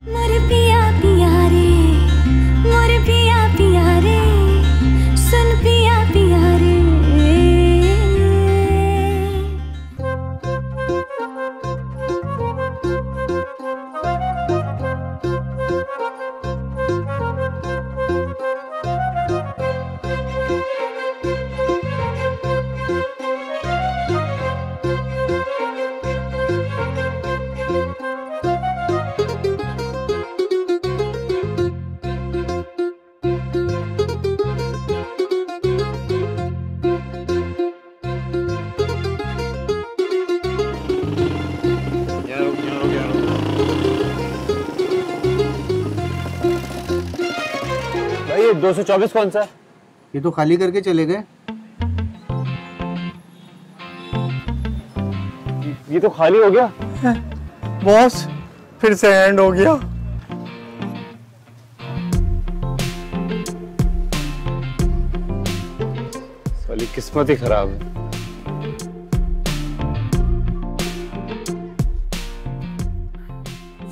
मोरे पिया पिया रे, मोरे पिया पिया रे, सुन पिया पिया रे। ये 224 कौन सा? ये तो खाली करके चले गए। ये तो खाली हो गया। बॉस फिर से एंड हो गया। साली किस्मत ही खराब है।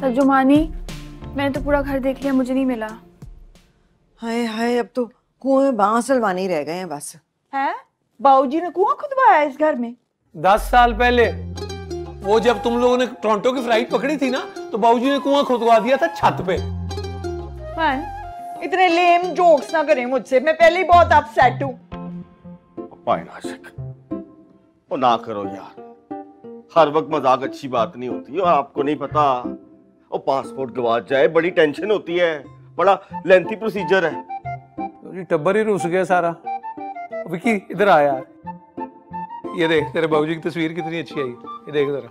सज्जोमानी, मैंने तो पूरा घर देख लिया, मुझे नहीं मिला। हाय हाय, अब तो कुएं में बांस हलवाने रह गए हैं बस। है बाबूजी ने कुआं खुदवाया इस घर में? 10 साल पहले वो जब तुम लोगों ने टोरंटो की फ्लाइट पकड़ी थी ना, तो बाबूजी ने कुआं खुदवा दिया था छत पे। इतने लेम जोक्स ना करें मुझसे, मैं पहले ही बहुत अपसेट हूँ। ओ ना करो यार, हर वक्त मजाक अच्छी बात नहीं होती। और आपको नहीं पता, वो पासपोर्ट गवाच जाए बड़ी टेंशन होती है, बड़ा लेंथी प्रोसीजर है। तो टब्बर ही रुस गया सारा। विकी इधर आ यार, ये देख तेरे बाबूजी की तस्वीर कितनी अच्छी आई, ये देख जरा।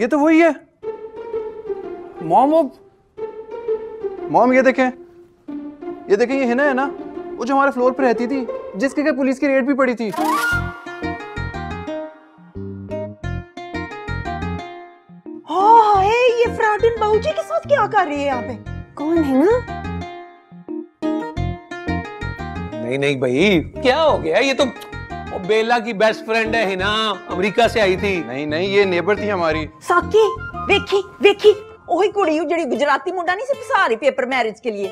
ये तो वही है मॉम। मॉम ये देखें, ये हिना है ना, वो जो हमारे फ्लोर पे रहती थी, जिसके घर पुलिस की रेड भी पड़ी थी। हाँ है, ये फ्राडिन बाबूजी के साथ क्या कर रही है यहाँ पे? कौन है ना? नहीं नहीं भाई, क्या हो गया? ये तो वो बेला की बेस्ट फ्रेंड है हिना, अमेरिका से आई थी। नहीं नहीं, ये नेबर थी हमारी। साकी वेखी वेखी, ओही कुड़ी जड़ी गुजराती मुंडा नहीं से फसा रही पेपर मैरिज के लिए।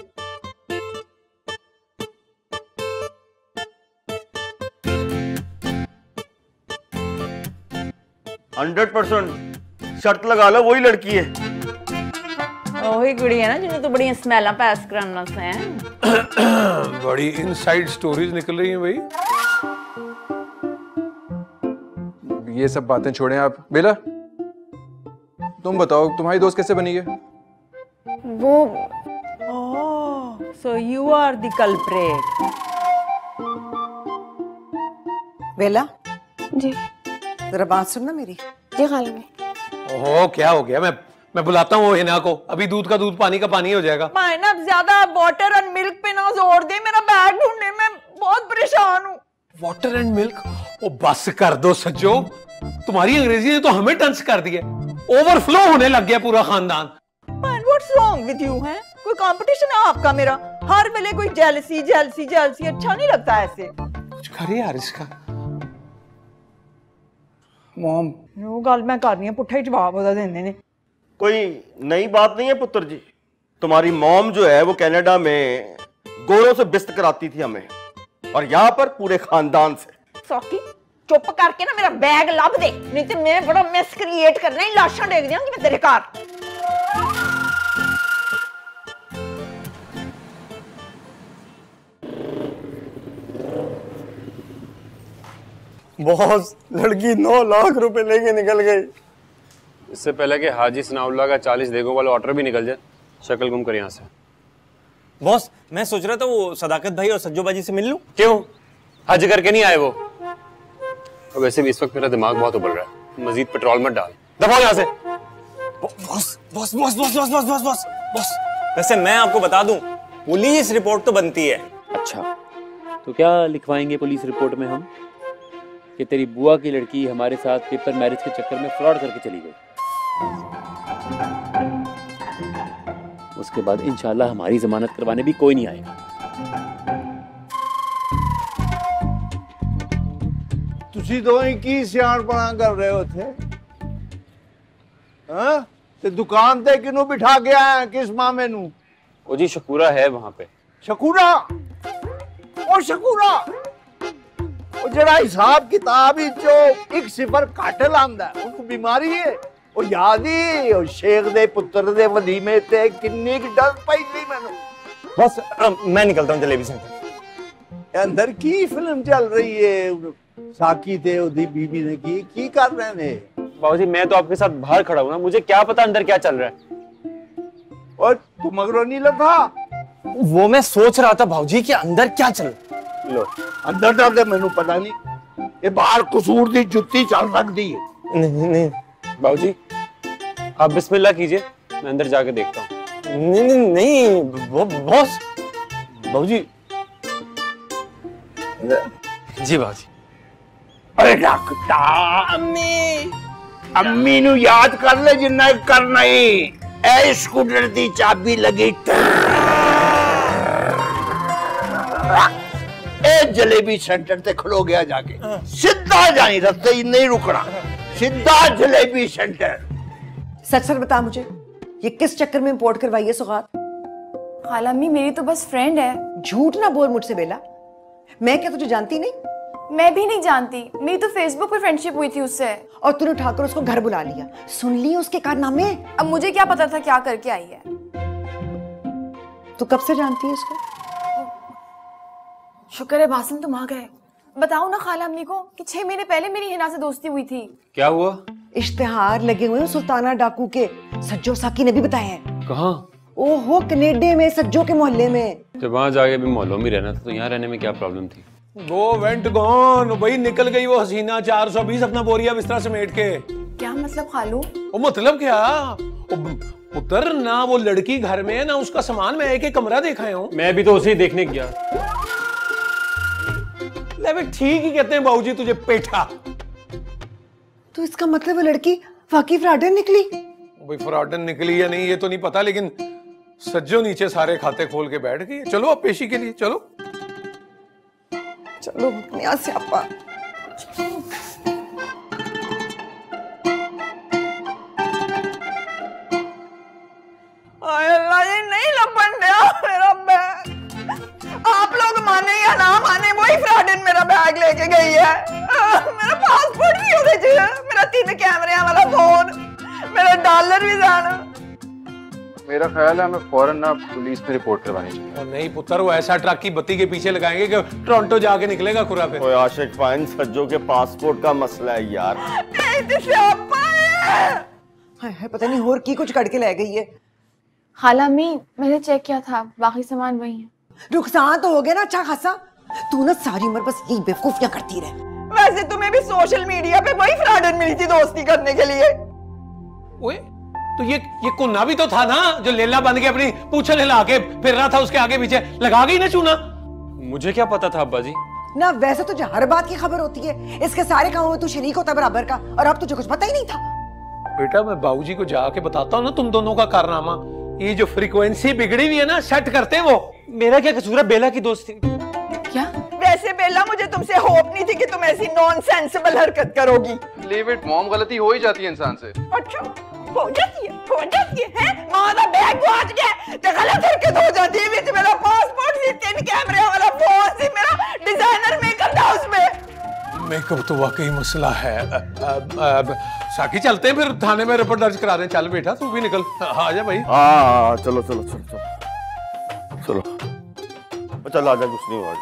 हंड्रेड 100% शर्त लगा लो, वही लड़की है। ओही कुड़ी है ना जिन्हें तो बड़ी स्मेला पास करना से। बड़ी इनसाइड स्टोरीज निकल रही हैं भाई। ये सब बातें छोड़ें आप। बेला तुम बताओ, तुम्हारी दोस्त कैसे बनी है? वो so you are the culprit. Bela ji जरा बात सुनना मेरी। जी खाला। ओहो क्या हो गया? मैं बुलाता हूँ हिना को, अभी दूध का दूध पानी का पानी हो जाएगा। मैं ना ज्यादा वाटर एंड मिल्क पे ना जोर दे, मेरा बैग ढूंढने में बहुत परेशान हूँ। Water and milk? ओ बस कर दो सज्जो, तुम्हारी अंग्रेजी ने तो हमें टंच कर दिया। ओवरफ्लो होने लग गया पूरा खानदान। What's wrong with you? है कोई कंपटीशन है आपका मेरा? हर वेले कोई जेलसी जेलसी जेलसी, अच्छा नहीं लगता ऐसे। कुछ करे यार इसका। मॉम वो गल मैं करनी है, पुट्ठा ही जवाब ओदा देने ने। कोई नई बात नहीं है पुत्र जी। तुम्हारी मॉम जो है वो कनाडा में गोरों से बिस्त कराती थी हमें, और यहाँ पर पूरे खानदान से। सॉकी चुप करके ना मेरा बैग लब दे, नहीं तो मैं बड़ा मेस क्रिएट करना ही, लाशां डेग दियांगी मैं तेरे घर। बॉस, लड़की 9 लाख रुपए लेके निकल गई। इससे पहले कि हाजी सनाउल्लाह का 40 देगों वाला ऑर्डर भी निकल जाए, शक्ल गुम कर यहाँ से। बॉस मैं सोच रहा था वो सदाकत भाई और सज्जो बाजी से मिल लूं। क्यों? हज करके नहीं आए वो? और वैसे भी इस वक्त मेरा दिमाग बहुत उबल रहा है, मजीद पेट्रोल मत डाल। दफाओ यहाँ से। Boss boss boss boss boss boss boss boss boss, वैसे मैं आपको बता दूं, पुलिस रिपोर्ट तो बनती है। अच्छा, तो क्या लिखवाएंगे पुलिस रिपोर्ट में हम कि तेरी बुआ की लड़की हमारे साथ पेपर मैरिज के चक्कर में फ्रॉड करके चली गई? उसके बाद इंशाल्लाह हमारी जमानत करवाने भी कोई नहीं आएगा। ਤੁਸੀਂ ਦੋਵੇਂ ਕੀ ਸਿਆਣਪਣਾ ਕਰ ਰਹੇ ਹੋ ਥੇ? हाँ? ते दुकान ते किनू बिठा के आया किस मामे नू? ओ जी शकूरा है वहां पे। शकूरा? ओ शकूरा, ओ जरा हिसाब किताब ही जो एक सिफर घट लांदा है उनको बीमारी है। ओ याद ही ओ शेख दे पुत्र दे वलीमे ते किन्नी की डर पई गई मैनू। बस मैं निकलता हूँ जलेबी सेंटर। अंदर की फिल्म चल रही है? साकी थे ओदी बीबी ने की कर रहे ने? बाबूजी मैं तो आपके साथ बाहर खड़ा हूँ ना, मुझे क्या पता अंदर क्या चल रहा है। और तू मगरो नहीं लगा? वो मैं सोच रहा था भाऊजी कि अंदर क्या चल रहा है। लो अंदर डर दे, मैनू पता नहीं ये बाहर कसूर दी जुत्ती चल सकती है। नहीं बाबूजी आप बिस्मिल्लाह कीजिए, मैं अंदर जाके देखता हूँ। नहीं बॉस। बाबूजी जी बाबूजी। अरे डॉक्टर अम्मी नू याद कर ले जिन्ना करना ही। ए स्कूटर दी चाबी लगी ए जलेबी सेंटर ते खड़ो गया जाके सीधा जानी, रास्ते ही नहीं रुकना, सीधा जलेबी सेंटर। सच सच बता मुझे, ये किस चक्कर में इंपोर्ट करवाई है सौगात? खाला अम्मी मेरी तो बस फ्रेंड है। झूठ ना बोल मुझसे बेला, मैं क्या तुझे जानती नहीं? मैं भी नहीं जानती, मेरी तो फेसबुक पर फ्रेंडशिप हुई थी उससे। और तूने उठाकर उसको घर बुला लिया, सुन ली उसके कारनामे? अब मुझे क्या पता था क्या करके आई है। तू कब से जानती है उसको? शुक्र है बासिम तुम आ गए। बताओ ना खाला अम्मी को कि 6 महीने पहले मेरी हिना से दोस्ती हुई थी। क्या हुआ? इश्तिहार लगे हुए हैं सुल्ताना डाकू के, सज्जो साकी ने भी बताया है। कहाँ? ओहो कनेडे में, सज्जो के मोहल्ले में। जब वहां जाके भी मोहल्लों में रहना था तो यहाँ रहने में क्या प्रॉब्लम थी? वो वेंट गॉन भाई, निकल गई वो हसीना 420 अपना बोरिया बिस्तरा समेट के। क्या मतलब खालू? वो मतलब क्या पुत्र, ना वो लड़की घर में है ना उसका सामान, मैं एक कमरा देखा हूँ। मैं भी तो उसे देखने गया। ठीक ही कहते हैं बाबूजी तुझे पेठा। तो इसका मतलब वो लड़की वाकई फ्रॉडर निकली? भाई फ्रॉडर निकली या नहीं ये तो नहीं पता, लेकिन सज्जो नीचे सारे खाते खोल के बैठ गई। चलो अब पेशी के लिए चलो। चलो नया स्यापा। अल्लाह ये नहीं लपन दिया मेरा बैग। आप लोग माने या ना माने, वही फ्रॉडन मेरा बैग लेके गई है। मेरा पासपोर्ट भी उधर है, मेरा 3 कैमरे वाला फोन, मेरा डॉलर भी जाना। मेरा ख्याल है हमें फौरन ना पुलिस में रिपोर्ट करवानी चाहिए। और नहीं पुत्र, वो ऐसा ट्रक की बत्ती के पीछे लगाएंगे कि टोरंटो जाके निकलेगा खुरा फिर। ओए आशिक फाइन, सज्जो के पासपोर्ट का मसला है यार। हाय पता नहीं और की कुछ करके ले गई है। खाला अम्मी मैंने चेक किया था, बाकी सामान वही है। नुकसान तो हो गया ना अच्छा खासा। तू ना सारी उम्र बस यही बेवकूफियां करती रहे। वैसे तुम्हें भी सोशल मीडिया पे वही फ्रॉडन मिली थी दोस्ती करने के लिए। ओए तो ये कुन्ना भी तो था ना जो लेला बन के अपनी पूंछल हिला के फिर रहा था, उसके आगे पीछे लगा गई ना चूना। मुझे क्या पता था अब्बा जी। ना वैसे तुझे हर बात की खबर होती है, इसके सारे कामों में तू शरीक होता बराबर का, और अब तुझे कुछ पता ही नहीं था। बेटा मैं बाबूजी को जाके बताता हूँ ना तुम दोनों का कारनामा। ये जो फ्रीक्वेंसी बिगड़ी हुई है ना, सेट करते हैं वो। मेरा क्या कसूर है? बेला की दोस्ती। क्या? वैसे बेला मुझे तुमसे होप नहीं थी कि तुम ऐसी नॉनसेंसिबल हरकत करोगी। लीव इट मॉम, गलती हो ही जाती है इंसान से। अच्छा हो जाती है मां दा बैग गुआच गया तो गलत हरकत हो जाती है। विच मेरा पासपोर्ट सी, 3 कैमरे वाला फोन सी, मेरा डिजाइनर मेकअप था उसमें। मेकअप तो वाकई मसला है। साकी चलते हैं फिर थाने में रिपोर्ट दर्ज करा रहे हैं। चल बेटा तू भी निकल, आ जा भाई। हाँ चलो चलो चलो चलो चलो चल, आ जा, कुछ नहीं हुआ।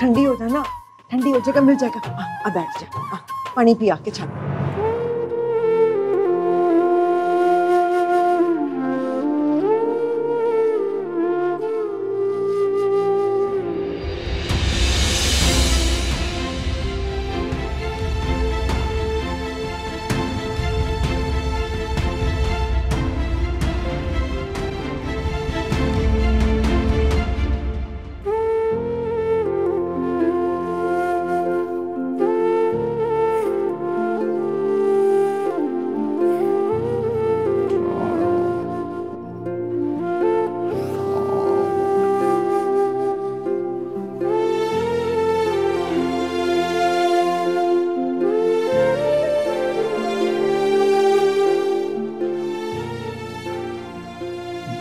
ठंडी हो जाए ना, ठंडी हो जाएगा, मिल जाएगा। अब बैठ जा, पानी पी आके चल।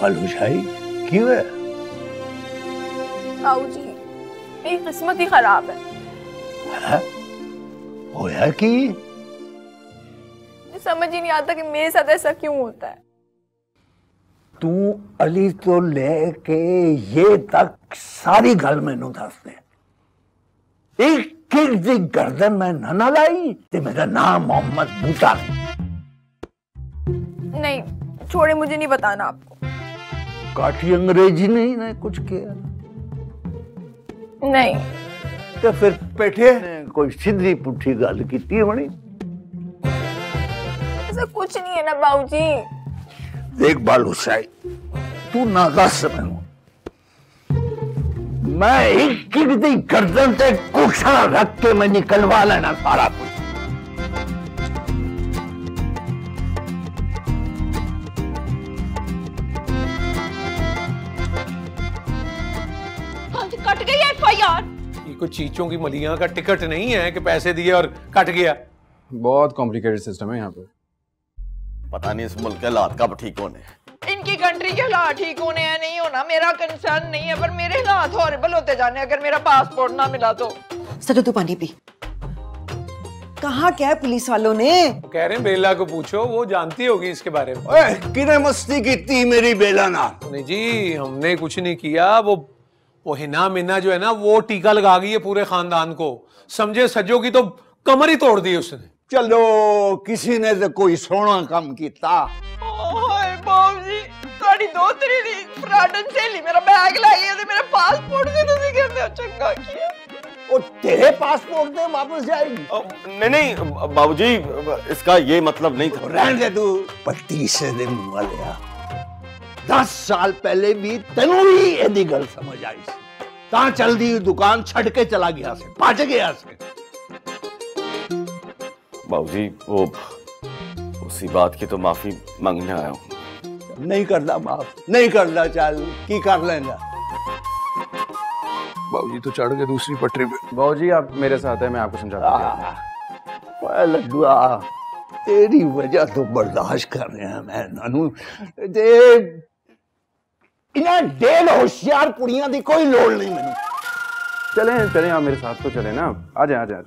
बालूशाही क्यों है? बाबू जी मेरी किस्मत ही खराब है। होया कि मुझे समझ ही नहीं आता कि मेरे साथ ऐसा क्यों होता है। तू अली तो लेके ये तक सारी गल मैनू दस दे। एक दी गर्दन में ना लाई ते मेरा नाम मोहम्मद बूटा नहीं छोड़े, मुझे नहीं बताना आपको। काठी अंग्रेजी नहीं ना कुछ किया नहीं तो फिर पेठे ने कोई सीधी पुठी गल की बनी। ऐसा कुछ नहीं है ना बाबूजी। देख बालूशाही तू नाकास में मैं एक दी गर्दन से कुशा रख के मैं निकलवा लेना सारा कुछ। कट गई एफआईआर। ये कोई चीचों की मलियां का टिकट नहीं है कि पैसे दिए और कट गया। बहुत कॉम्प्लिकेटेड सिस्टम है यहाँ पे। पता नहीं इस मुल्क के हालात कब ठीक होने हैं। इनकी कंट्री के हालात ठीक होने हैं नहीं होना मेरा कंसर्न नहीं है, पर मेरे हालात हॉरिबल होते जाने अगर मेरा पासपोर्ट ना मिला तो। सटो तू पानी पी। कहाँ क्या है पुलिस वालों ने? कह रहे हैं बेला को पूछो, वो जानती होगी इसके बारे में। ओए किने मस्ती की थी मेरी बेला ना? नहीं जी हमने कुछ नहीं किया। वो हिना मिना जो है ना वो टीका लगा गई है पूरे खानदान को। समझे सज्जो की तो कमर ही तोड़ दी उसने। चलो किसी ने तो कोई सोना कम किया। ओए बाबूजी साड़ी दोस्तरी दी फ्राडन सहेली मेरा बैग लाई है ते मेरा पासपोर्ट से तुसी कहंदे हो चंगा किया। ओ तेरे पासपोर्ट दे वापस जाएगी। नहीं बाबूजी इसका ये मतलब नहीं था। रहने दे तू पट्टी से दे मुंह वालिया। 10 साल पहले भी तेनू ही एदी गल समझ आई सी। ता चल दी दुकान छड़ के चला गया से, भज गया से। बाबूजी वो उसी बात की तो माफी मांगने आया हूँ। नहीं करना माफ, नहीं करना। चल की कर लेना। बाबूजी तो चढ़ गए दूसरी पटरी पे। बाबूजी आप मेरे साथ हैं, मैं आपको समझाता हूँ। लड्डुआ तेरी वजह तो बर्दाश्त कर रहे हैं मैं नानू। इन्हें डेढ़ होशियार कुड़ियां दी कोई लोड़ नहीं मैनू। चलें चलें आप मेरे साथ तो चले ना। आ जाए आ जाए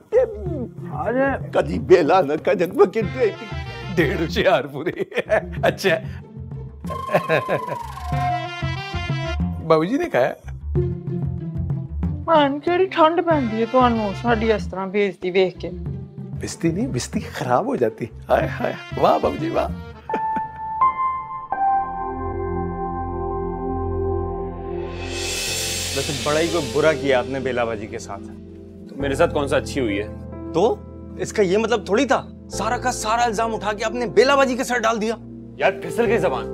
आ जाए। कदी बेला न कदक बकिते 1.5 होशियार पूरे। अच्छा बाबूजी ने कहा मान केड़ी ठंड पैंदी है ਤੁਹਾਨੂੰ ਸਾਡੀ ਇਸ ਤਰ੍ਹਾਂ ਬੇਇੱਜ਼ਤੀ ਵੇਖ ਕੇ। बिस्ती नहीं बिस्ती खराब हो जाती। हाय हाय वाह बाबूजी वाह। वैसे बड़ा ही कोई बुरा किया आपने बेलाबाजी के साथ, तो मेरे साथ कौन सा अच्छी हुई है? तो इसका ये मतलब थोड़ी था सारा का सारा इल्जाम उठा के आपने बेलाबाजी के सर डाल दिया। यार फिसल गई जबान,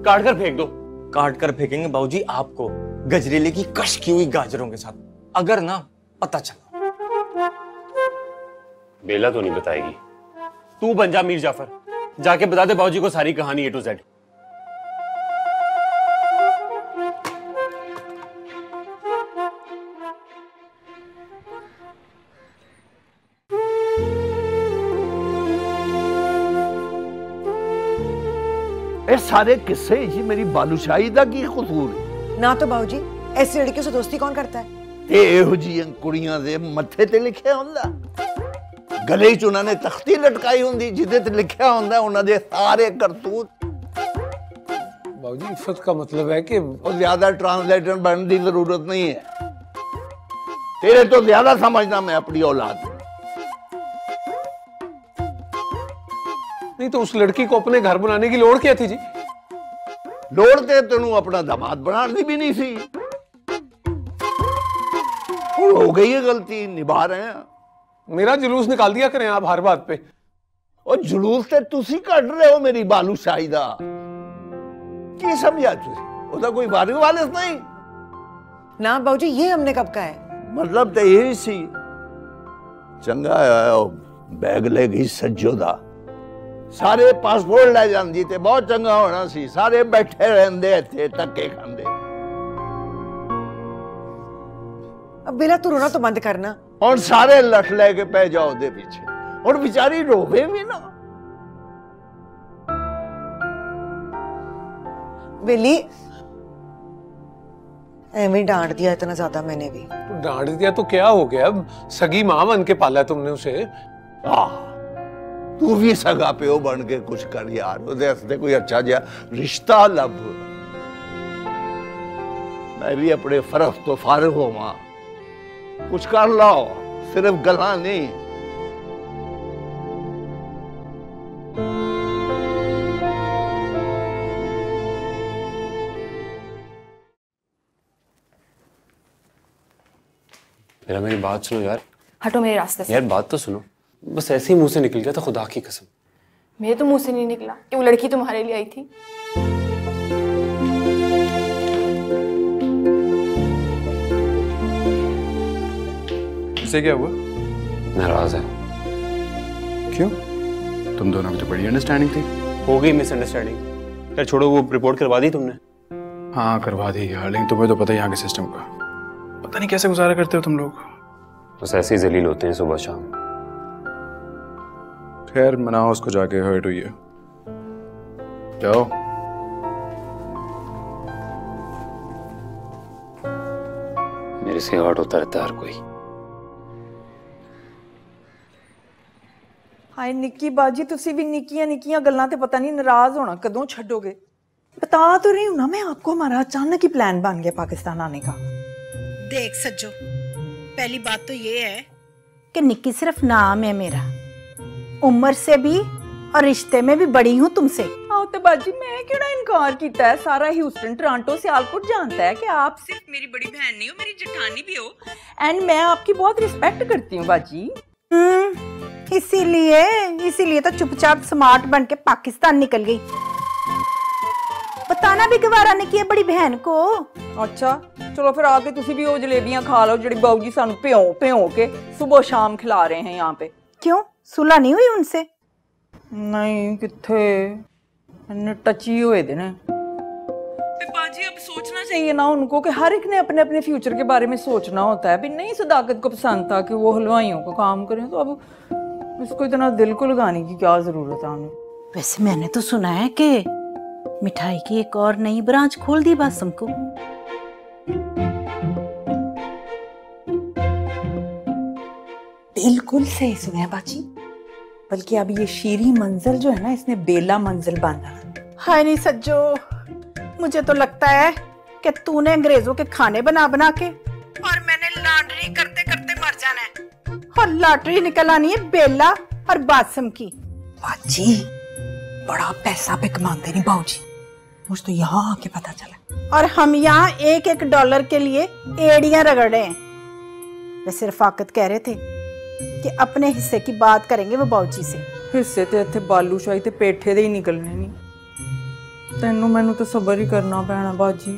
काट कर फेंक दो। काट कर फेंकेंगे बाबूजी आपको गजरेले की कश की हुई गाजरों के साथ, अगर ना पता चला। बेला तो नहीं बताएगी, तू बन जा मीर जाफर, जाके बता दे बाबूजी को सारी कहानी A to Z। ये सारे किस्से जी मेरी बालूशाही दा की कसूर है? ना तो बाबूजी ऐसी लड़कियों से दोस्ती कौन करता है? ਇਹੋ ਜਿਹੀਆਂ ਕੁੜੀਆਂ ਦੇ ਮੱਥੇ ਤੇ ਲਿਖਿਆ ਹੁੰਦਾ, ਗਲੇ 'ਚ ਉਹਨਾਂ ਨੇ ਤਖਤੀ ਲਟਕਾਈ ਹੁੰਦੀ ਜਿਹਦੇ ਤੇ ਲਿਖਿਆ ਹੁੰਦਾ ਉਹਨਾਂ ਦੇ ਸਾਰੇ ਕਰਤੂਤ। बाबूजी इफ्फत का मतलब है कि और ज्यादा ट्रांसलेटर बनने की जरूरत नहीं है। तेरे तो ज्यादा समझना मैं अपनी औलाद। नहीं तो उस लड़की को अपने घर बनाने की लोड़ क्या थी जी? लोड़ ते तेनू अपना दामाद बनाने भी नहीं सी। हो गई है गलती, निभा रहे हैं। मेरा जुलूस निकाल दिया करें आप हर बात पे। और जुलूस ते तुसी कट रहे हो मेरी बालूशाही दा। की समझा तुसी? ओदा कोई वारिस वालिस नहीं? ना बाबूजी ये हमने कब कहा है? मतलब तो यही सी। चंगा है बैग ले गई सज्जो दा, सारे पासपोर्ट ले जांदी ते बहुत चंगा होना सी। सारे बैठे रहंदे इत्थे धक्के खांदे। अब बेला तू रोना तो बंद करना। और सारे लठ लेके पै जाओ दे पीछे, और बेचारी रोवे भी ना। बेली एवं डांट दिया इतना ज्यादा मैंने भी। तो डांट दिया तो क्या हो गया, सगी मां बन के पाला तुमने उसे। तू भी सगा प्यो बन के कुछ कर यार, उसने कोई अच्छा जा रिश्ता लब। मैं भी अपने फर्क तो फारिग होवा, कुछ कर लाओ, सिर्फ गला नहीं। मेरा मेरी बात सुनो यार। हटो मेरे रास्ते से। यार बात तो सुनो, बस ऐसे ही मुंह से निकल गया था, खुदा की कसम। मेरे तो मुंह से नहीं निकला कि वो लड़की तुम्हारे लिए आई थी। इससे क्या हुआ? नाराज है। क्यों? तुम दोनों की तो बड़ी अंडरस्टैंडिंग थी। हो गई मिसअंडरस्टैंडिंग। यार छोड़ो, वो रिपोर्ट करवा दी तुमने? हाँ करवा दी यार, लेकिन तुम्हें तो पता है यहाँ के सिस्टम का, पता नहीं कैसे गुजारा करते हो तुम लोग। बस ऐसे ही जलील होते हैं सुबह शाम। खैर मनाओ उसको, जाके हर्ट हुई है, जाओ। मेरे से हर्ट होता रहता है हर कोई। हाय निक्की बाजी, तुसी भी निक्कियां निक्कियां गल्लां ते पता नहीं नाराज होना कदों छड्डोगे। बता तो रही हूँ ना मैं आपको, हमारा अचानक ही प्लान बन गया पाकिस्तान आने का। देख सज्जो, पहली बात तो ये है कि निक्की सिर्फ नाम है मेरा, उम्र से भी और रिश्ते में भी बड़ी हूँ तुमसे। हाँ तो बाजी मैं क्यों ना इनकार किया है, सारा ह्यूस्टन टोरंटो सियालकोट जानता है कि आप सिर्फ मेरी बड़ी बहन नहीं हो, मेरी जेठानी भी हो, एंड मैं आपकी बहुत रिस्पेक्ट करती हूँ बाजी। इसीलिए तो चुपचाप स्मार्ट बन के पाकिस्तान निकल गई। बताना भी गवारा नहीं किया बड़ी बहन को। अच्छा चलो फिर आके तुसी भी वो जलेबियां खा लो जड़ी बाबूजी सानू प्यो के सुबह शाम खिला रहे हैं यहाँ पे। क्यों सुलह नहीं हुई उनसे? नहीं किथे, टची हुए थे ना। बाजी अब सोचना चाहिए ना उनको कि हर एक ने अपने अपने फ्यूचर के बारे में सोचना होता है। भी नहीं सदाकत को पसंद था कि वो हलवाइयों को काम करें, तो अब इसको इतना दिल को लगाने की क्या जरूरत है हमें। वैसे मैंने तो सुना है कि मिठाई की एक और नई ब्रांच खोल दी बासम को। बिल्कुल सही सुना है बाजी, बल्कि अब ये शीरी मंजिल जो है ना, इसने बेला मंजिल बांधा। हाय नहीं सज्जो, मुझे तो लगता है कि तूने अंग्रेजों के खाने बना बना के और मैंने लॉन्ड्री करते करते मर जाना है, और लॉटरी निकल आनी है बेला और बासम की। बाजी बड़ा पैसा पे कमाते नहीं बाबूजी, मुझे तो यहाँ आके पता चला। और हम यहाँ एक एक डॉलर के लिए एड़ियां रगड़ रहे हैं। वैसे रफाकत कह रहे थे कि अपने हिस्से की बात करेंगे वो बाबूजी से। हिस्से ते इत्थे बालूशाही ते पेठे दे ही निकलने नहीं, तेनू मैनू तो सबर ही करना पैना बाजी।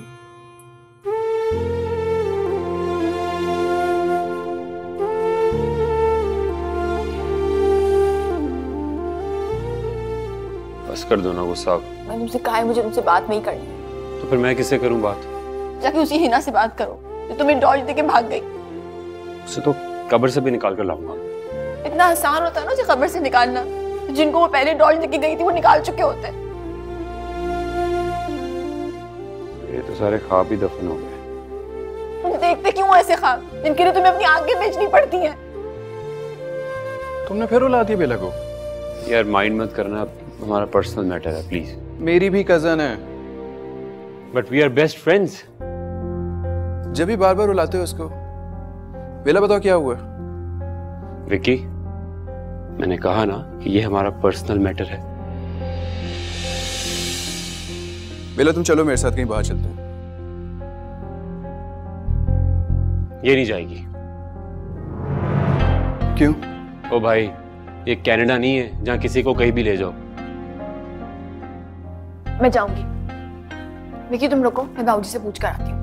बस कर दो ना गुस्सा। मैंने तुमसे कहा है मुझे तुमसे बात नहीं करनी। तो फिर मैं किससे करूं बात? जाके उसी हिना से बात करो जो तुम्हें डॉल देके भाग गई। उसे तो कब्र से भी निकाल कर लाऊंगा। इतना आसान होता है ना उसे कब्र से निकालना, जिनको वो पहले डॉल देके गई थी वो निकाल चुके होते हैं। ये तो सारे ख्वाब ही दफन हो गए। तुम देखते क्यों ऐसे ख्वाब जिनके लिए तुम्हें अपनी आंखें बेचनी पड़ती हैं? तुमने फिर उला दी बेला को। यार माइंड मत करना, हमारा पर्सनल मैटर है प्लीज। मेरी भी कजन है, but we are best friends. जब भी बार बार उलाते हो उसको। बेला बताओ क्या हुआ? विक्की, मैंने कहा ना कि ये हमारा पर्सनल मैटर है। बेला तुम चलो मेरे साथ कहीं बाहर चलते हैं। ये नहीं जाएगी। क्यों? ओ भाई, ये कनाडा नहीं है जहां किसी को कहीं भी ले जाओ। मैं जाऊंगी। विक्की तुम रुको, मैं बाबूजी से पूछ कर आती हूँ।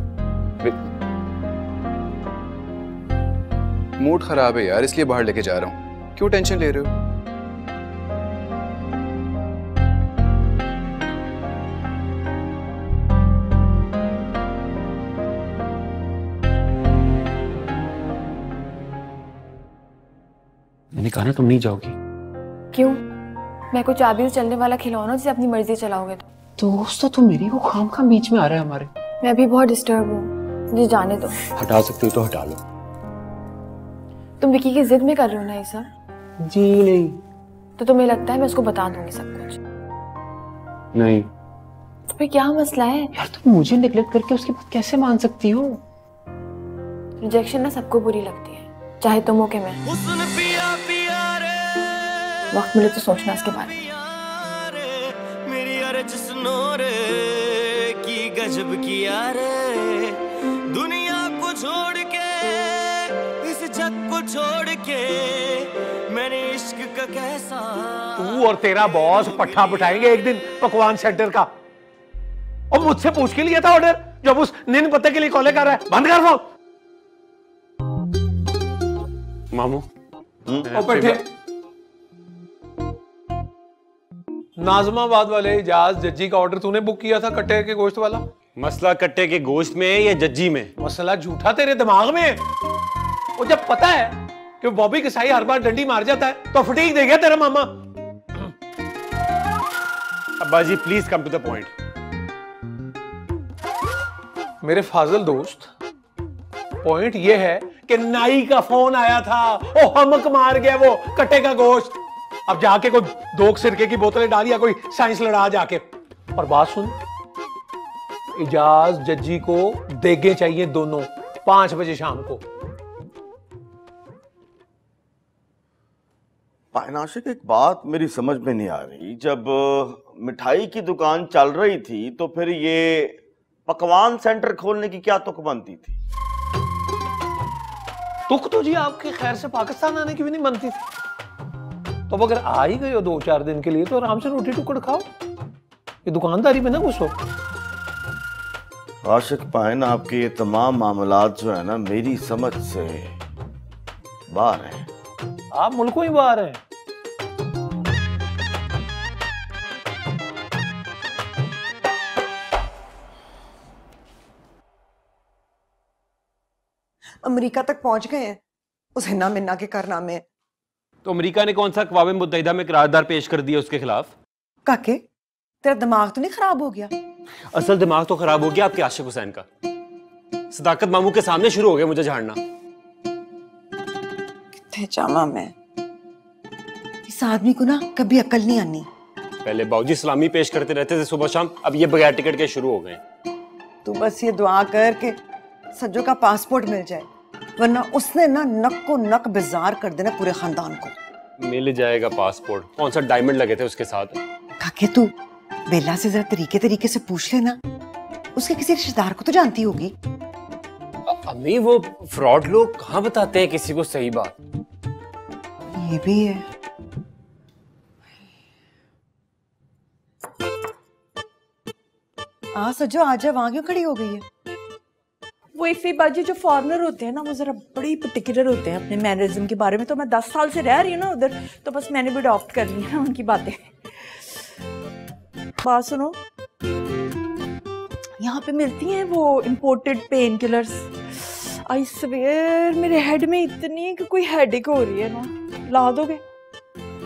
मूड खराब है यार, इसलिए बाहर लेके जा रहा हूँ। क्यों टेंशन ले रहे हो? मैंने कहा ना तुम नहीं जाओगी। क्यों? मैं कुछ चाबी से चलने वाला खिलौना जिसे अपनी मर्जी चलाओगे तो? दोस्त तो मेरी वो खाम बीच में आ रहा है हमारे। मैं भी बहुत डिस्टर्ब हूँ। मुझे जाने दो। हटा सकती हो तो हटा लो। तुम विकी की जिद में कर रहे हो ना ये सब? जी नहीं। तो तुम्हें लगता है मैं उसको बता दूंगी सब कुछ? नहीं। तो फिर क्या मसला है? यार तुम मुझे नेगलेक्ट करके उसकी बात कैसे मान सकती हो? रिजेक्शन ना सबको बुरी लगती है, चाहे तुम हो के मैं। वक्त मिले तो सोचना इसके बारे में। मेरी अरज सुनो रे की गजब किया रे, दुनिया को छोड़ के इस जग को छोड़ के मैंने इश्क का कैसा। तू और तेरा बॉस पट्टा बिठाएंगे एक दिन पकवान सेंटर का, और मुझसे पूछ के लिया था ऑर्डर जब उस निन पत्ते के लिए कॉल कर रहा है। बंद कर फोन। मामू बैठे। नाजमाबाद वाले इजाज जज्जी का ऑर्डर तूने बुक किया था कट्टे के गोश्त वाला। मसला कट्टे के गोश्त में या जज्जी में? मसला झूठा तेरे दिमाग में। और जब पता है कि बॉबी किसाई हर बार डंडी मार जाता है तो फटीक दे गया तेरा मामा। अब्बा जी please come to the point. मेरे फाजिल दोस्त, पॉइंट ये है कि नाई का फोन आया था, ओ हमक मार गया वो कट्टे का गोश्त। अब जाके कोई 2 सिरके की बोतलें डाल या कोई साइंस लड़ा जाके। और बात सुन, इजाज जज्जी को देगे चाहिए दोनों 5 बजे शाम को। पायनाशिक, एक बात मेरी समझ में नहीं आ रही, जब मिठाई की दुकान चल रही थी तो फिर ये पकवान सेंटर खोलने की क्या तुक बनती थी? तुक तो जी आपके खैर से पाकिस्तान आने की भी नहीं बनती थी। तो अब अगर आ ही गए हो 2-4 दिन के लिए तो आराम से रोटी टुकड़ खाओ, ये दुकानदारी में ना घुसो। आशिक पायन, आपके ये तमाम मामलात जो है ना मेरी समझ से बाहर है। आप मुल्कों ही बाहर हैं। अमेरिका तक पहुंच गए हैं उस हिना मिन्ना के कारनामे। तो अमेरिका ने कौन सा अक़वाम मुत्तहिदा में करारदाद पेश कर दिया उसके खिलाफ? काके, तेरा दिमाग तो नहीं खराब हो गया? असल दिमाग तो खराब हो गया आपके आशिक हुसैन का। सदाकत मामू के सामने शुरू हो गया मुझे झाड़ना। कितने जामा मैं, इस आदमी को ना कभी अकल नहीं आनी। पहले बाऊजी सलामी पेश करते रहते थे सुबह शाम, अब ये बगैर टिकट के शुरू हो गए। तू बस ये दुआ कर के सज्जो का पासपोर्ट मिल जाए, वरना उसने ना नक को नक बेजार कर देना पूरे खानदान को। मिल जाएगा पासपोर्ट, कौन सा डायमंड लगे थे उसके साथ? काके तू बेला से जरा तरीके से पूछ लेना, उसके किसी रिश्तेदार को तो जानती होगी। अम्मी वो फ्रॉड लोग कहाँ बताते हैं किसी को सही बात। ये भी है। सज्जो आजा, वहां क्यों खड़ी हो गई है? वो इफ़ी बाजी जो फॉरेनर होते हैं ना, वो जरा बड़ी पर्टिकुलर होते हैं अपने मैनरिज्म के बारे में। तो मैं 10 साल से रह रही हूँ ना उधर, तो बस मैंने भी अडॉप्ट कर ली है ना उनकी बातें। बात सुनो, यहाँ पे मिलती हैं वो imported pain killers. I swear मेरे हेड में इतनी कि कोई हेडेक हो रही है ना, ला दोगे?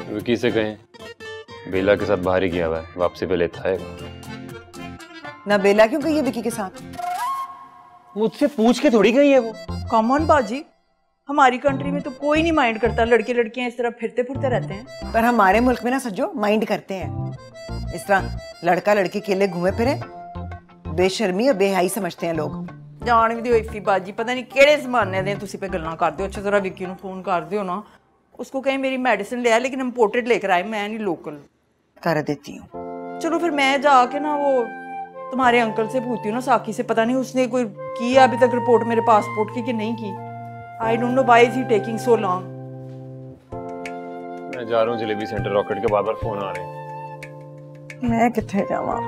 विकी से कहें, बेला के साथ बाहर ही गया हुआ है, वापसी पे लेता आएगा। ना बेला क्यों गई है विकी के साथ? मुझसे पूछ के थोड़ी गई है वो। कॉमन बाजी, हमारी कंट्री में तो कोई नहीं माइंड करता, लड़के लड़कियां इस तरह फिरते फुरते रहते हैं। पर हमारे मुल्क में ना सज्जो माइंड करते हैं। इस तरह लड़का लड़की के लिए घूमे फिरे बेशर्मी और बेहाई समझते हैं लोग। जान भी दियो इफ़ी बाजी, पता नहीं केड़े जमाने दे तुसी पे गल्लां करदे हो। अच्छा जरा विक्की नूं फोन कर दियो ना, उसको कहीं मेरी मेडिसिन ले आए, लेकिन इम्पोर्टेड लेकर आए, मैं नहीं लोकल। कर देती हूँ। चलो फिर मैं जाके ना वो तुम्हारे अंकल से पूछती हूँ ना, साकी से, पता नहीं उसने कोई की अभी तक रिपोर्ट मेरे पासपोर्ट की कि नहीं की। I don't know why is he taking so long. मैं जा रहा हूँ जलेबी सेंटर, रॉकेट के बार बार फोन आ रहे हैं। मैं कितने जावा?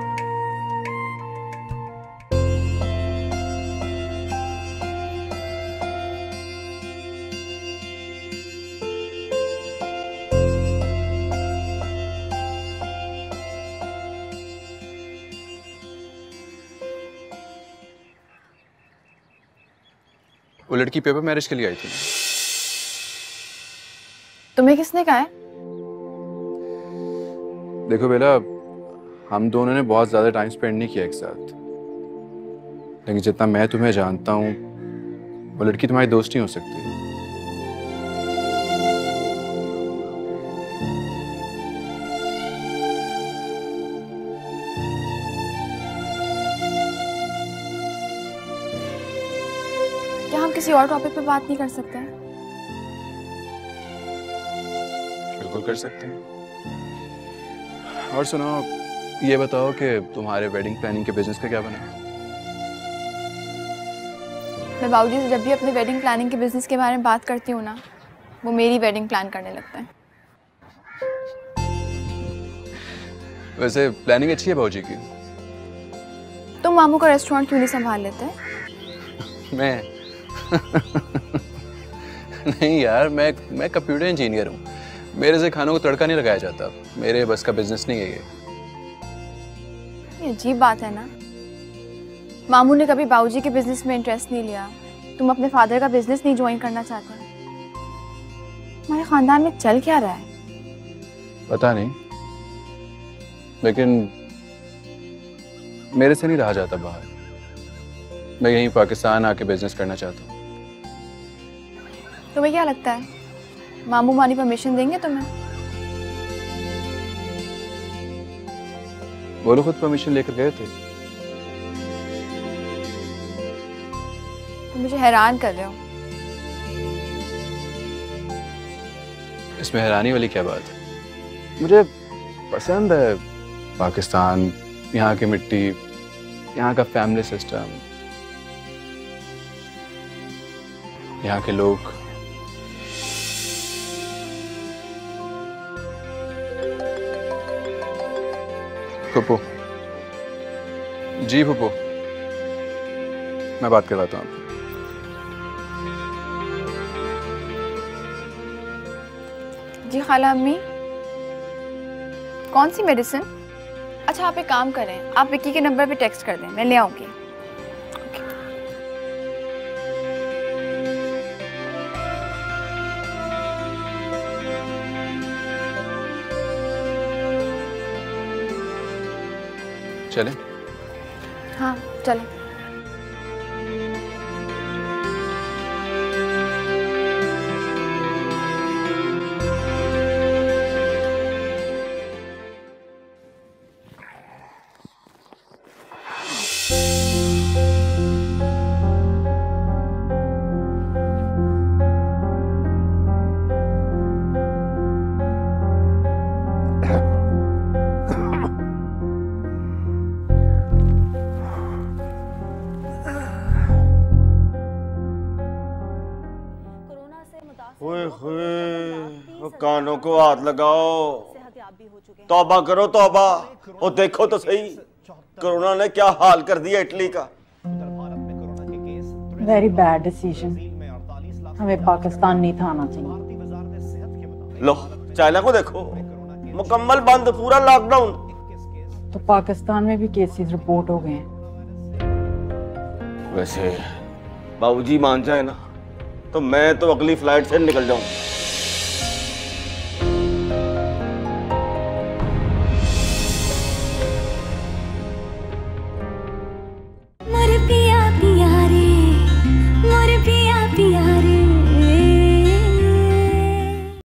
वो लड़की पेपर मैरिज के लिए आई थी। तुम्हें किसने कहा है? देखो बेला, हम दोनों ने बहुत ज्यादा टाइम स्पेंड नहीं किया एक साथ, लेकिन जितना मैं तुम्हें जानता हूँ वो लड़की तुम्हारी दोस्त नहीं हो सकती। क्या हम किसी और टॉपिक पे बात नहीं कर सकते हैं? बिल्कुल कर सकते हैं। और सुनो, ये बताओ कि तुम्हारे वेडिंग प्लानिंग के बिजनेस का क्या बना? मैं बाबूजी से जब भी अपने वेडिंग प्लानिंग के बिजनेस के बारे में बात करती हूँ ना, वो मेरी वेडिंग प्लान करने लगता है। वैसे प्लानिंग अच्छी है बाबूजी की। तुम मामू का रेस्टोरेंट क्यों नहीं संभाल लेते? मैं नहीं यार, मैं कंप्यूटर इंजीनियर हूँ। मेरे से खानों को तड़का नहीं लगाया जाता। मेरे बस का बिजनेस नहीं है ये। अजीब बात है ना, मामू ने कभी बाबूजी के बिजनेस में इंटरेस्ट नहीं लिया, तुम अपने फादर का बिजनेस नहीं ज्वाइन करना चाहते? हमारे खानदान में चल क्या रहा है? पता नहीं, लेकिन मेरे से नहीं रहा जाता बाहर। मैं यहीं पाकिस्तान आके बिजनेस करना चाहता हूँ। तुम्हें क्या लगता है मामू मानी परमिशन देंगे तुम्हें? वो लोग खुद परमिशन लेकर गए थे। तुम मुझे हैरान कर रहे हो। इसमें हैरानी वाली क्या बात है? मुझे पसंद है पाकिस्तान, यहाँ की मिट्टी, यहाँ का फैमिली सिस्टम, यहाँ के लोग। फुप्पो जी, फुप्पो मैं बात करवाता हूँ आपको। जी खाला अम्मी, कौन सी मेडिसिन? अच्छा आप एक काम करें, आप विक्की के नंबर पे टेक्स्ट कर दें, मैं ले आऊंगी। चले? हाँ चले। कानों को हाथ लगाओ, तौबा करो तौबा। और देखो तो सही कोरोना ने क्या हाल कर दिया इटली का। वेरी बैड डिसीजन, हमें पाकिस्तान नहीं था आना चाहिए। लो चाइना को देखो, मुकम्मल बंद, पूरा लॉकडाउन। तो पाकिस्तान में भी केसेस रिपोर्ट हो गए हैं। वैसे बाबूजी मान जाए ना तो मैं तो अगली फ्लाइट से निकल जाऊं।